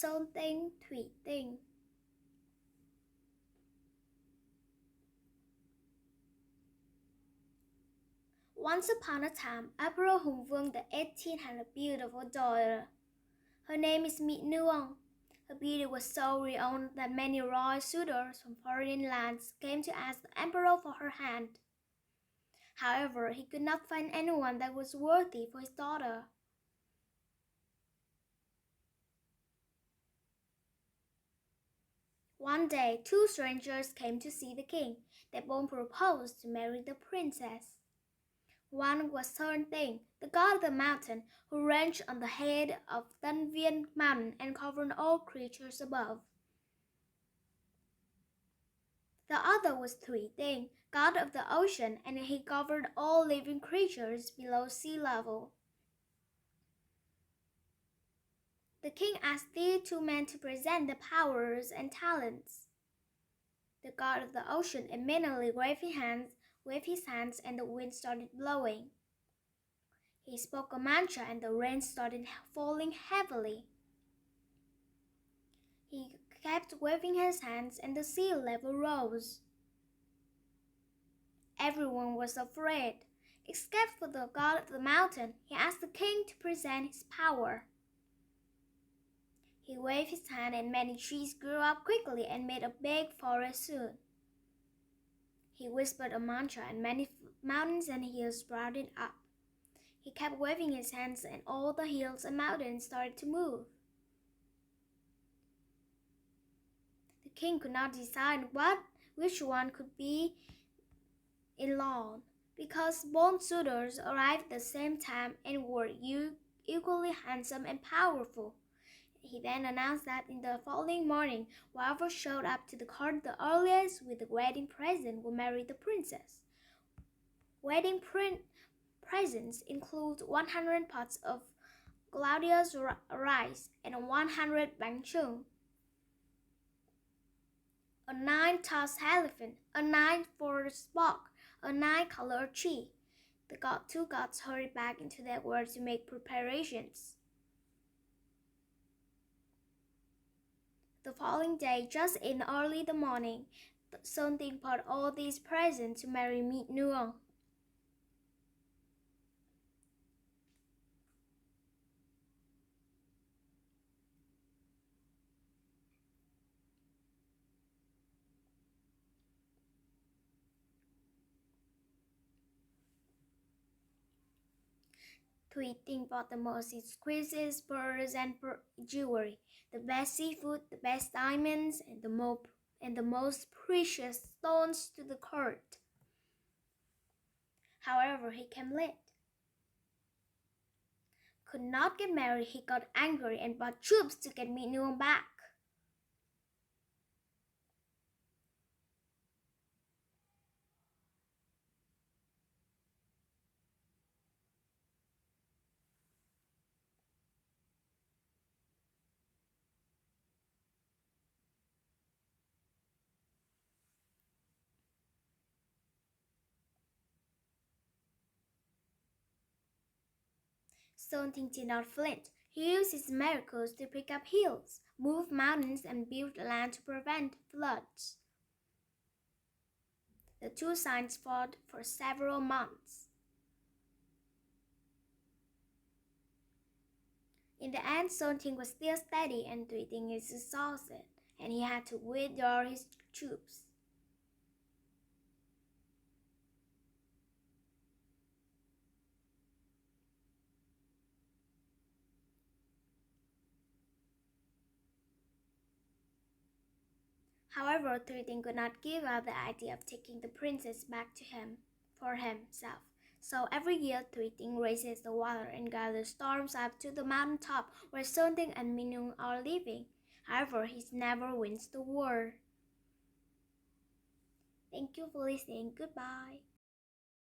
Tinh, Thủy Tinh. Once upon a time, Emperor Hùng Vương the 18th had a beautiful daughter. Her name is Mỹ Nương. Her beauty was so renowned that many royal suitors from foreign lands came to ask the emperor for her hand. However, he could not find anyone that was worthy for his daughter. One day, two strangers came to see the king. They both proposed to marry the princess. One was Tinh, the god of the mountain, who ranged on the head of Tân mountain and covered all creatures above. The other was Tinh, god of the ocean, and he covered all living creatures below sea level. The king asked these two men to present their powers and talents. The god of the ocean immediately waved his hands, and the wind started blowing. He spoke a mantra, and the rain started falling heavily. He kept waving his hands, and the sea level rose. Everyone was afraid, except for the god of the mountain. He asked the king to present his power. He waved his hand, and many trees grew up quickly and made a big forest soon. He whispered a mantra, and many mountains and hills sprouted up. He kept waving his hands, and all the hills and mountains started to move. The king could not decide which one could be in law, because both suitors arrived at the same time and were equally handsome and powerful. He then announced that in the following morning, whoever showed up to the court the earliest with the wedding present would marry the princess. Wedding presents include 100 pots of glutinous rice and 100 bánh chưng, a 9-tossed elephant, a 9-four spock, a 9-colored tree. The two gods hurried back into their world to make preparations. The following day, just in early the morning, Tinh brought all these presents to marry Mỹ Nương. Thuy bought the most exquisite pearls and jewelry, the best seafood, the best diamonds, and the most precious stones to the court. However, he came late. Could not get married, he got angry and brought troops to get Mỹ Nương back. Tinh did not flinch. He used his miracles to pick up hills, move mountains, and build land to prevent floods. The two sides fought for several months. In the end, Tinh was still steady and Thuy is exhausted, and he had to withdraw his troops. However, Thuy could not give up the idea of taking the princess back to him for himself. So every year, Thuy raises the water and gathers storms up to the mountain top where Tinh and Mỹ Nương are living. However, he never wins the war. Thank you for listening. Goodbye.